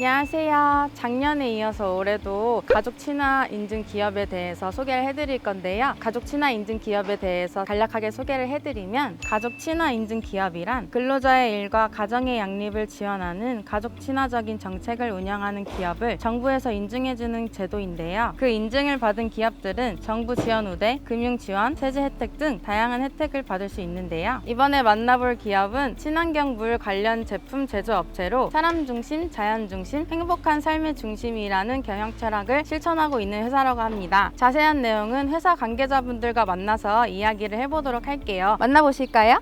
안녕하세요. 작년에 이어서 올해도 가족 친화 인증 기업에 대해서 소개를 해드릴 건데요. 가족 친화 인증 기업에 대해서 간략하게 소개를 해드리면, 가족 친화 인증 기업이란 근로자의 일과 가정의 양립을 지원하는 가족 친화적인 정책을 운영하는 기업을 정부에서 인증해주는 제도인데요. 그 인증을 받은 기업들은 정부 지원 우대, 금융 지원, 세제 혜택 등 다양한 혜택을 받을 수 있는데요. 이번에 만나볼 기업은 친환경 물 관련 제품 제조업체로 사람 중심, 자연 중심, 행복한 삶의 중심이라는 경영 철학을 실천하고 있는 회사라고 합니다. 자세한 내용은 회사 관계자분들과 만나서 이야기를 해보도록 할게요. 만나보실까요?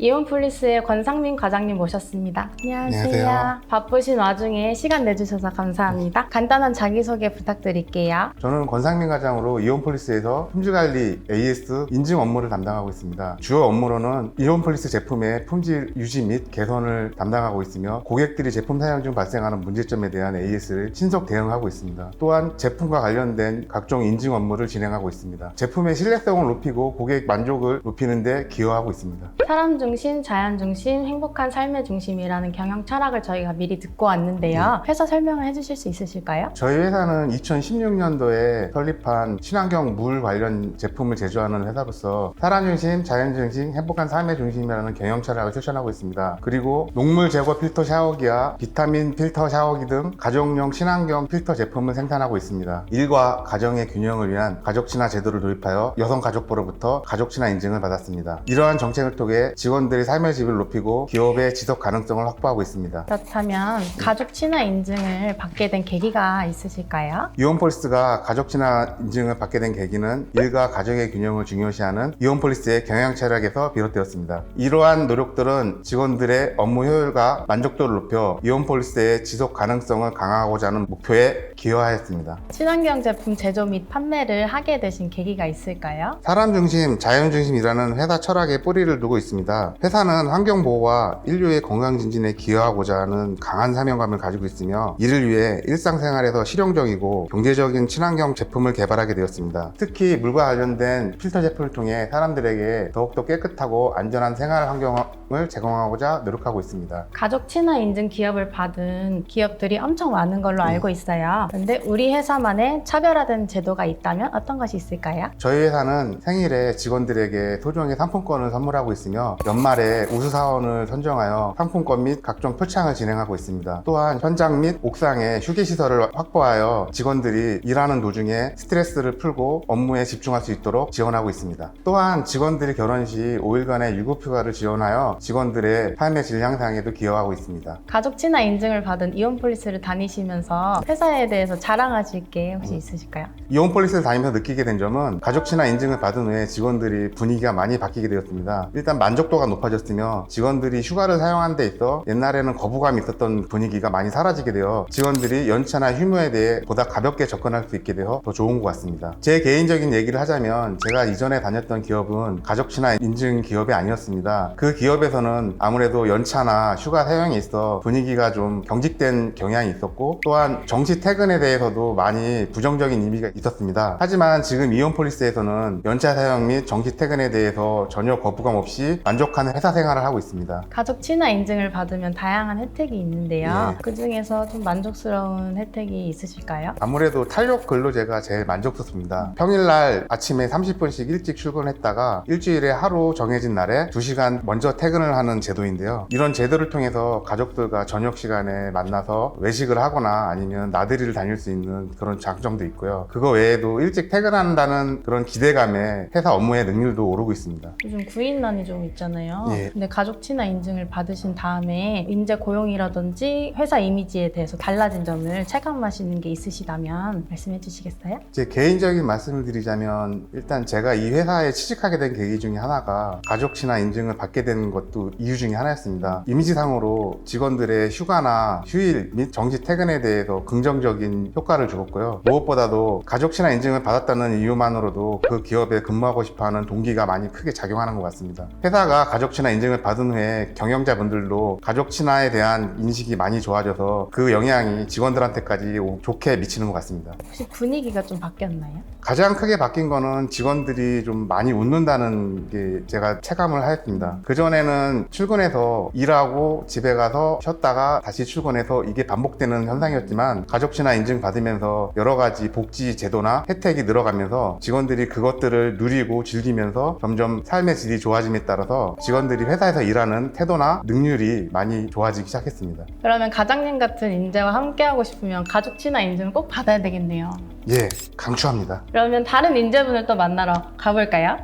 이온폴리스의 권상민 과장님 모셨습니다. 안녕하세요. 바쁘신 와중에 시간 내주셔서 감사합니다. 간단한 자기소개 부탁드릴게요. 저는 권상민 과장으로 이온폴리스에서 품질관리 AS 인증 업무를 담당하고 있습니다. 주요 업무로는 이온폴리스 제품의 품질 유지 및 개선을 담당하고 있으며, 고객들이 제품 사용 중 발생하는 문제점에 대한 AS를 신속 대응하고 있습니다. 또한 제품과 관련된 각종 인증 업무를 진행하고 있습니다. 제품의 신뢰성을 높이고 고객 만족을 높이는 데 기여하고 있습니다. 사람 중심, 자연 중심, 행복한 삶의 중심이라는 경영 철학을 저희가 미리 듣고 왔는데요. 회사 설명을 해주실 수 있으실까요? 저희 회사는 2016년도에 설립한 친환경 물 관련 제품을 제조하는 회사로서 사람 중심, 자연 중심, 행복한 삶의 중심이라는 경영 철학을 실천하고 있습니다. 그리고 녹물 제거 필터 샤워기와 비타민 필터 샤워기 등 가정용 친환경 필터 제품을 생산하고 있습니다. 일과 가정의 균형을 위한 가족 친화 제도를 도입하여 여성가족부로부터 가족 친화 인증을 받았습니다. 이러한 정책을 통해 직원들의 삶의 질을 높이고 기업의 지속 가능성을 확보하고 있습니다. 그렇다면 가족 친화 인증을 받게 된 계기가 있으실까요? 이온폴리스가 가족 친화 인증을 받게 된 계기는 일과 가정의 균형을 중요시하는 이온폴리스의 경영 철학에서 비롯되었습니다. 이러한 노력들은 직원들의 업무 효율과 만족도를 높여 이온폴리스의 지속 가능성을 강화하고자 하는 목표에 기여하였습니다. 친환경 제품 제조 및 판매를 하게 되신 계기가 있을까요? 사람 중심, 자연 중심이라는 회사 철학에 뿌리를 두고 있습니다. 회사는 환경보호와 인류의 건강 증진에 기여하고자 하는 강한 사명감을 가지고 있으며, 이를 위해 일상생활에서 실용적이고 경제적인 친환경 제품을 개발하게 되었습니다. 특히 물과 관련된 필터 제품을 통해 사람들에게 더욱더 깨끗하고 안전한 생활 환경을 제공하고자 노력하고 있습니다. 가족 친화 인증 기업을 받은 기업들이 엄청 많은 걸로 알고 있어요. 그런데 우리 회사만의 차별화된 제도가 있다면 어떤 것이 있을까요? 저희 회사는 생일에 직원들에게 소정의 상품권을 선물하고 있으며, 연말에 우수사원을 선정하여 상품권 및 각종 표창을 진행하고 있습니다. 또한 현장 및 옥상에 휴게시설을 확보하여 직원들이 일하는 도중에 스트레스를 풀고 업무에 집중할 수 있도록 지원하고 있습니다. 또한 직원들이 결혼 시 5일간의 유급휴가를 지원하여 직원들의 삶의 질 향상에도 기여하고 있습니다. 가족 친화 인증을 받은 이온폴리스를 다니시면서 회사에 대해서 자랑하실 게 혹시 있으실까요? 이온폴리스를 다니면서 느끼게 된 점은, 가족 친화 인증을 받은 후에 직원들이 분위기가 많이 바뀌게 되었습니다. 일단 만족도가 높아졌으며, 직원들이 휴가를 사용하는 데 있어 옛날에는 거부감이 있었던 분위기가 많이 사라지게 되어 직원들이 연차나 휴무에 대해 보다 가볍게 접근할 수 있게 되어 더 좋은 것 같습니다. 제 개인적인 얘기를 하자면, 제가 이전에 다녔던 기업은 가족 친화 인증 기업이 아니었습니다. 그 기업에서는 아무래도 연차나 휴가 사용에 있어 분위기가 좀 경직된 경향이 있었고, 또한 정시 퇴근에 대해서도 많이 부정적인 의미가 있었습니다. 하지만 지금 이온폴리스에서는 연차 사용 및 정시 퇴근에 대해서 전혀 거부감 없이 만족하는 회사 생활을 하고 있습니다. 가족 친화 인증을 받으면 다양한 혜택이 있는데요. 예. 그 중에서 좀 만족스러운 혜택이 있으실까요? 아무래도 탄력 근로제가 제일 만족스럽습니다. 평일날 아침에 30분씩 일찍 출근했다가 일주일에 하루 정해진 날에 2시간 먼저 퇴근을 하는 제도인데요. 이런 제도를 통해서 가족들과 저녁 시간에 만나서 외식을 하거나 아니면 나들이를 다닐 수 있는 그런 장점도 있고요. 그거 외에도 일찍 퇴근한다는 그런 기대감에 회사 업무의 능률도 오르고 있습니다. 요즘 구인난이 좀 있잖아요. 예. 근데 가족 친화 인증을 받으신 다음에 인재 고용이라든지 회사 이미지에 대해서 달라진 점을 체감하시는 게 있으시다면 말씀해 주시겠어요? 제 개인적인 말씀을 드리자면, 일단 제가 이 회사에 취직하게 된 계기 중에 하나가 가족 친화 인증을 받게 된 것도 이유 중에 하나였습니다. 이미지상으로 직원들의 휴가나 휴일 및 정시 퇴근에 대해서 긍정적인 효과를 주었고요. 무엇보다도 가족 친화 인증을 받았다는 이유만으로도 그 기업에 근무하고 싶어하는 동기가 많이 크게 작용하는 것 같습니다. 회사가 가족 친화 인증을 받은 후에 경영자분들도 가족 친화에 대한 인식이 많이 좋아져서 그 영향이 직원들한테까지 좋게 미치는 것 같습니다. 혹시 분위기가 좀 바뀌었나요? 가장 크게 바뀐 거는 직원들이 좀 많이 웃는다는 게 제가 체감을 하였습니다. 그전에는 옛날에는 출근해서 일하고 집에 가서 쉬었다가 다시 출근해서 이게 반복되는 현상이었지만 가족 친화 인증 받으면서 여러 가지 복지 제도나 혜택이 늘어가면서 직원들이 그것들을 누리고 즐기면서 점점 삶의 질이 좋아짐에 따라서 직원들이 회사에서 일하는 태도나 능률이 많이 좋아지기 시작했습니다. 그러면 가장님 같은 인재와 함께하고 싶으면 가족 친화 인증을 꼭 받아야 되겠네요. 예, 강추합니다. 그러면 다른 인재분을 또 만나러 가볼까요?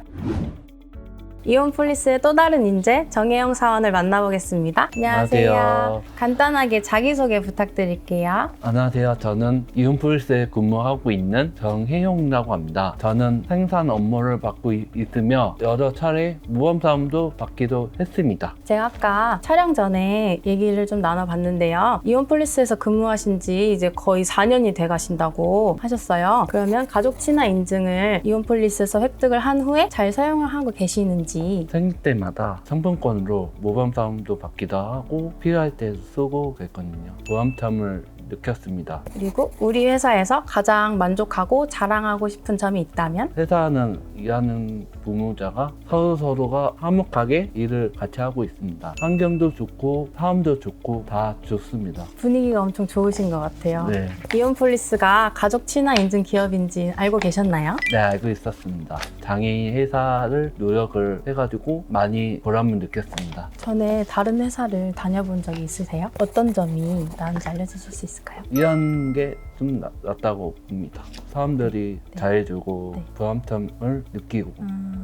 이온폴리스의 또 다른 인재 정혜영 사원을 만나보겠습니다. 안녕하세요. 안녕하세요. 간단하게 자기소개 부탁드릴게요. 안녕하세요. 저는 이온폴리스에 근무하고 있는 정혜용이라고 합니다. 저는 생산 업무를 받고 있으며 여러 차례 모범사원도 받기도 했습니다. 제가 아까 촬영 전에 얘기를 좀 나눠봤는데요. 이온폴리스에서 근무하신 지 이제 거의 4년이 돼 가신다고 하셨어요. 그러면 가족 친화 인증을 이온폴리스에서 획득을 한 후에 잘 사용을 하고 계시는지. 생일 때마다 상품권으로 모범사원도 받기도 하고 필요할 때 쓰고 그랬거든요. 보람참을 느꼈습니다. 그리고 우리 회사에서 가장 만족하고 자랑하고 싶은 점이 있다면? 회사는 일하는 부모자가 서로가 화목하게 일을 같이 하고 있습니다. 환경도 좋고 사람도 좋고 다 좋습니다. 분위기가 엄청 좋으신 것 같아요. 네, 이온폴리스가 가족 친화 인증 기업인지 알고 계셨나요? 네, 알고 있었습니다. 장애인 회사를 노력을 해가지고 많이 보람을 느꼈습니다. 전에 다른 회사를 다녀본 적이 있으세요? 어떤 점이 나은지 알려주실 수 있을까요? 일하는 게 좀 낫다고 봅니다. 사람들이 잘해주고 네. 보람참을 느끼고.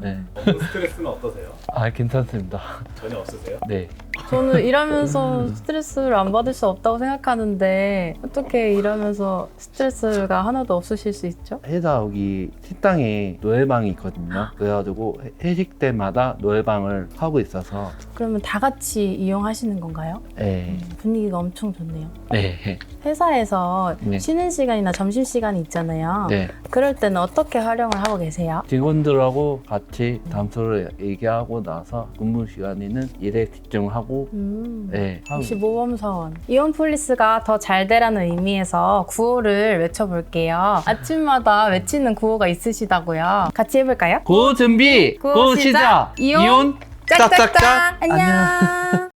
네. 업무 스트레스는 어떠세요? 아, 괜찮습니다. 전혀 없으세요? 네. 저는 일하면서 스트레스를 안 받을 수 없다고 생각하는데 어떻게 일하면서 스트레스가 하나도 없으실 수 있죠? 회사 여기 식당에 노래방이 있거든요. 그래가지고 회식 때마다 노래방을 하고 있어서 그러면 다 같이 이용하시는 건가요? 네. 분위기가 엄청 좋네요. 네. 회사에서 네. 쉬는 시간이나 점심시간이 있잖아요. 네. 그럴 때는 어떻게 활용을 하고 계세요? 직원들하고 같이 담소를 얘기하고 나서 근무 시간에는 일에 집중하고 네. 역시 모범사원. 이온폴리스가 더 잘 되라는 의미에서 구호를 외쳐볼게요. 아침마다 외치는 구호가 있으시다고요. 같이 해볼까요? 고 준비! 고 시작! 이온 짝짝짝! 안녕.